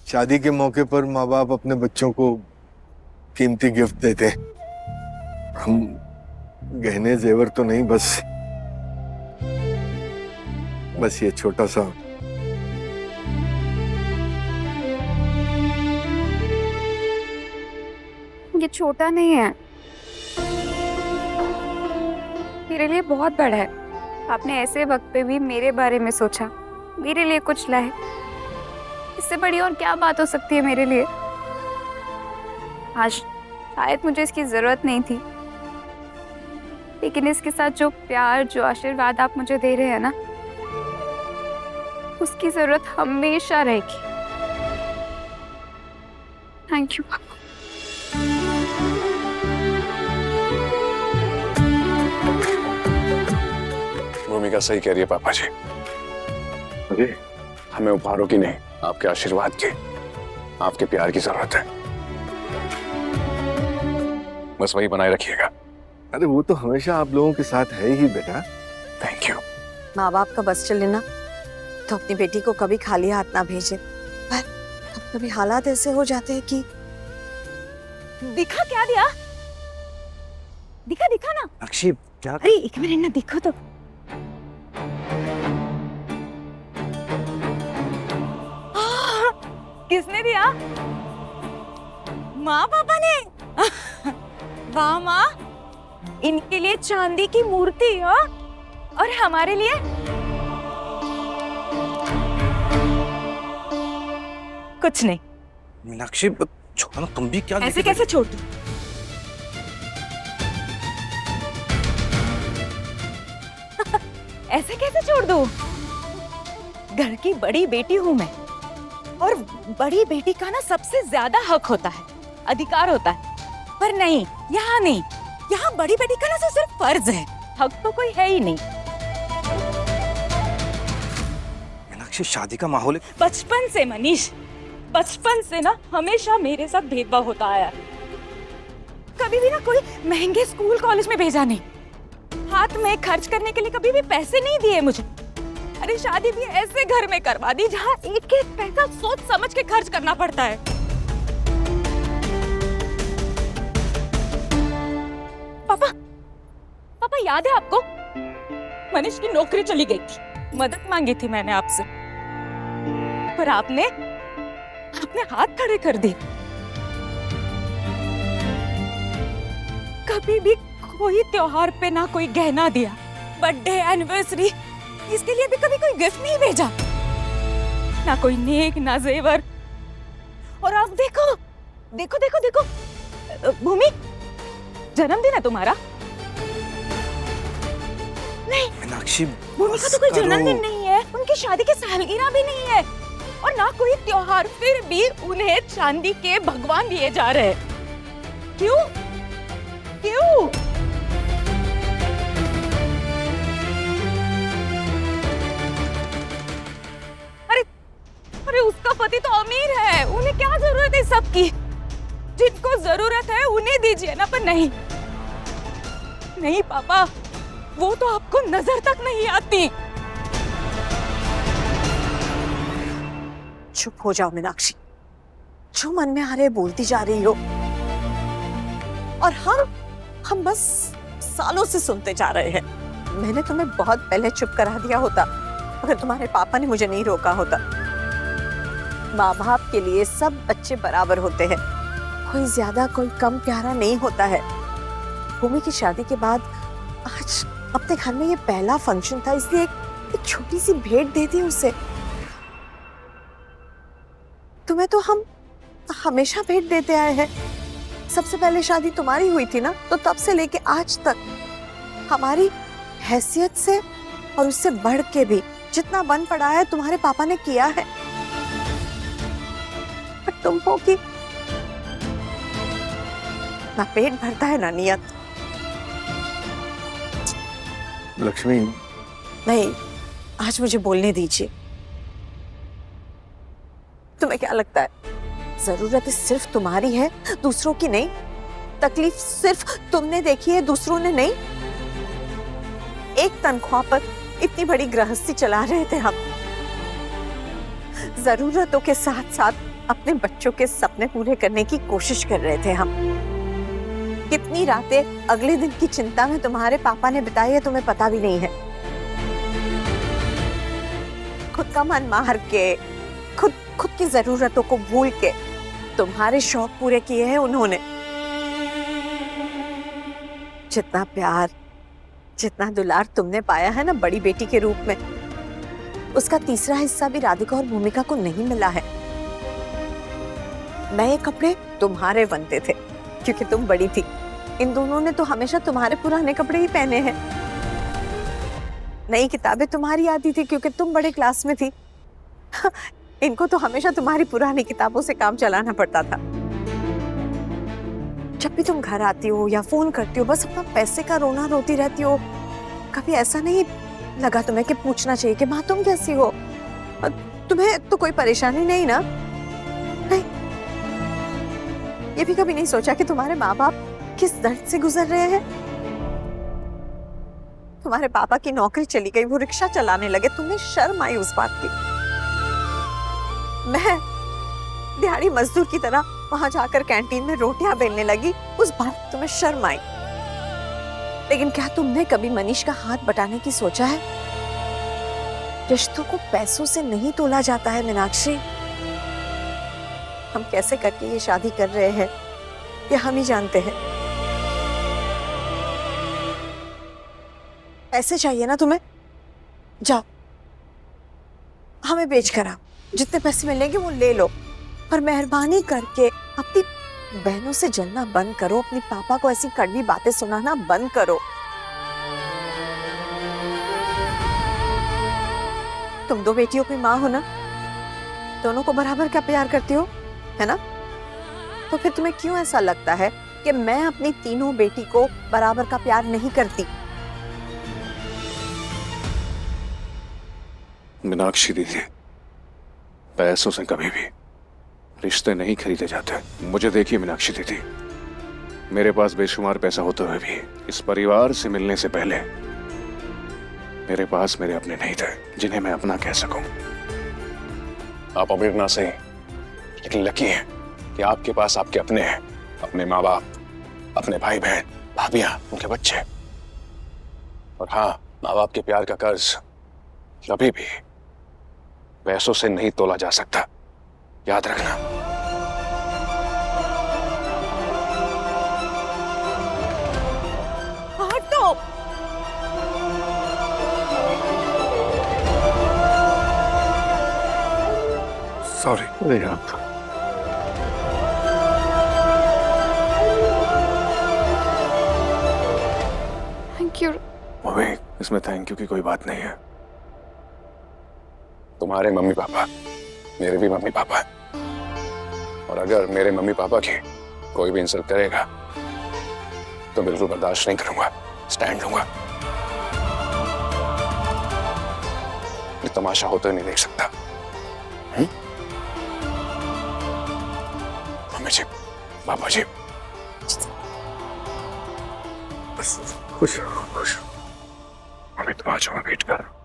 शादी के मौके पर माँ बाप अपने बच्चों को कीमती गिफ्ट देते हैं। हम गहने जेवर तो नहीं, बस ये छोटा सा। ये छोटा नहीं है, मेरे लिए बहुत बड़ा है। आपने ऐसे वक्त पे भी मेरे बारे में सोचा, मेरे लिए कुछ लाए। इससे बड़ी और क्या बात हो सकती है मेरे लिए। आज शायद मुझे इसकी जरूरत नहीं थी, लेकिन इसके साथ जो प्यार, जो आशीर्वाद आप मुझे दे रहे हैं ना, उसकी जरूरत हमेशा रहेगी। Thank you. भूमिका सही कह रही है पापा जी। अरे हमें उपहारों की नहीं, आपके आशीर्वाद की, आपके प्यार की जरूरत है। बस वही बनाए रखिएगा। अरे वो तो हमेशा आप लोगों के साथ है ही बेटा। Thank you. माँ बाप का बस चले ना तो अपनी बेटी को कभी खाली हाथ ना भेजे, पर कभी हालात ऐसे हो जाते हैं कि। दिखा क्या दिया? दिखा ना। अक्षी क्या? अरे एक मिनट ना, दिखो तो। किसने दिया? माँ पापा ने? वाह माँ, इनके लिए चांदी की मूर्ति हो और हमारे लिए कुछ नहीं। मीनाक्षी छोड़ो ना, तुम भी क्या ऐसे कैसे छोड़ दूं? ऐसे कैसे छोड़ दूं? घर की बड़ी बेटी हूं मैं, और बड़ी बेटी का ना सबसे ज्यादा हक होता है, अधिकार होता है। पर नहीं, यहाँ नहीं, यहाँ बड़ी बेटी का ना सिर्फ फर्ज है, हक तो कोई है ही नहीं। मीनाक्षी शादी का माहौल है। बचपन से मनीष, बचपन से ना हमेशा मेरे साथ भेदभाव होता आया। कभी भी ना कोई महंगे स्कूल कॉलेज में भेजा नहीं, हाथ में खर्च करने के लिए कभी भी पैसे नहीं दिए मुझे। अरे शादी भी ऐसे घर में करवा दी जहाँ एक एक पैसा सोच समझ के खर्च करना पड़ता है। पापा याद है आपको, मनीष की नौकरी चली गई थी, मदद मांगी थी मैंने आपसे, पर आपने हाथ खड़े कर दिए। कभी भी कोई त्योहार पे ना कोई गहना दिया, बर्थडे, एनिवर्सरी, इसके लिए भी कभी कोई गिफ्ट नहीं भेजा, ना कोई नेक, ना जेवर। और अब देखो देखो देखो देखो, भूमि, जन्मदिन है तुम्हारा? नहीं मीनाक्षी भूमि का तो कोई जन्मदिन नहीं है, उनकी शादी की सालगिरह भी नहीं है, और ना कोई त्योहार, फिर भी उन्हें चांदी के भगवान दिए जा रहे हैं। क्यों? क्यों? अरे उसका पति तो अमीर है, उन्हें क्या जरूरत है सबकी? जिनको जरूरत है उन्हें दीजिए ना, पर नहीं नहीं पापा, वो तो आपको नजर तक नहीं आती। चुप हो जाओ मीनाक्षी, जो मन में आ रहे बोलती जा रही हो, और हम बस सालों से सुनते जा रहे हैं। मैंने तुम्हें बहुत पहले चुप करा दिया होता अगर तुम्हारे पापा ने मुझे नहीं रोका होता। माँ बाप के लिए सब बच्चे बराबर होते हैं, कोई ज्यादा कोई कम प्यारा नहीं होता है। भूमि की शादी के बाद आज अपने घर में ये पहला फंक्शन था, इसलिए एक छोटी सी भेंट दे दी उसे। तुम्हें तो हम हमेशा भेंट देते आए हैं। सबसे पहले शादी तुम्हारी हुई थी ना, तो तब से लेके आज तक हमारी हैसियत से और उससे बढ़ के भी जितना बन पड़ा है तुम्हारे पापा ने किया है। पर तुम हो कि ना पेट भरता है ना नियत। लक्ष्मी, नहीं, आज मुझे बोलने दीजिए। तुम्हें क्या लगता है जरूरत सिर्फ तुम्हारी है, दूसरों की नहीं? तकलीफ सिर्फ तुमने देखी है, दूसरों ने नहीं? एक तनख्वाह पर इतनी बड़ी गृहस्थी चला रहे थे हम, जरूरतों के साथ साथ अपने बच्चों के सपने पूरे करने की कोशिश कर रहे थे हम। कितनी रातें अगले दिन की चिंता में तुम्हारे पापा ने बिताई है तुम्हें पता भी नहीं है। खुद का मन मार के, खुद की जरूरतों को भूल के तुम्हारे शौक पूरे किए हैं उन्होंने। जितना प्यार, जितना दुलार तुमने पाया है ना बड़ी बेटी के रूप में, उसका तीसरा हिस्सा भी राधिका और भूमिका को नहीं मिला है। नए कपड़े तुम्हारे बनते थे क्योंकि तुम बड़ी थी। इन दोनों ने तो हमेशा तुम्हारे पुराने कपड़े ही पहने हैं। नई किताबें तुम्हारी आती थी क्योंकि तुम बड़े क्लास में थी। इनको तो हमेशा तुम्हारी पुरानी किताबों से काम चलाना पड़ता था। जब भी तुम घर आती हो या फोन करती हो बस अपना पैसे का रोना रोती रहती हो। कभी ऐसा नहीं लगा तुम्हें कि पूछना चाहिए कि माँ तुम कैसी हो? तुम्हें तो कोई परेशानी नहीं ना? नहीं। ये भी कभी नहीं सोचा कि तुम्हारे माँ बाप किस दर्द से गुजर रहे हैं? तुम्हारे पापा की नौकरी चली गई, वो रिक्शा चलाने लगे, तुम्हें शर्म आई उस बात की। मैं दिहाड़ी मजदूर की तरह वहां जाकर कैंटीन में रोटियां बेलने लगी, उस बात तुम्हें शर्म आई। लेकिन क्या तुमने कभी मनीष का हाथ बटाने की सोचा है? रिश्तों को पैसों से नहीं तोला जाता है मीनाक्षी। हम कैसे करके ये शादी कर रहे हैं ये हम ही जानते हैं। पैसे चाहिए ना तुम्हें? जाओ हमें बेच कर आओ, जितने पैसे मिलेंगे वो ले लो, पर मेहरबानी करके अपनी बहनों से जलना बंद करो, अपनी पापा को ऐसी कड़वी बातें सुनाना बंद करो। तुम दो बेटियों की माँ हो ना, दोनों को बराबर का प्यार करती हो, है ना? तो फिर तुम्हें क्यों ऐसा लगता है कि मैं अपनी तीनों बेटी को बराबर का प्यार नहीं करती? मीनाक्षी दीदी, पैसों से कभी भी रिश्ते नहीं खरीदे जाते। मुझे देखिए मीनाक्षी दीदी, मेरे पास बेशुमार पैसा होते हुए भी इस परिवार से मिलने से पहले मेरे पास मेरे अपने नहीं थे जिन्हें मैं अपना कह सकूं। आप अमीर ना सही, लेकिन लकी हैं कि आपके पास आपके अपने हैं, अपने माँ बाप, अपने भाई बहन, भाभियां, उनके बच्चे। और हाँ, माँ बाप के प्यार का कर्ज कभी भी पैसों से नहीं तोला जा सकता, याद रखना। हटो। सॉरी। अरे यार, थैंक यू। मम्मी, इसमें थैंक यू की कोई बात नहीं है। तुम्हारे मम्मी पापा मेरे भी मम्मी पापा, और अगर मेरे मम्मी पापा की कोई भी इंसल्ट करेगा तो बिल्कुल बर्दाश्त नहीं करूंगा, स्टैंड लूंगा। ये तमाशा होते नहीं देख सकता। मम्मी जी, पापा जी, खुश खुश। मम्मी तुम आ जाओ, वेट कर।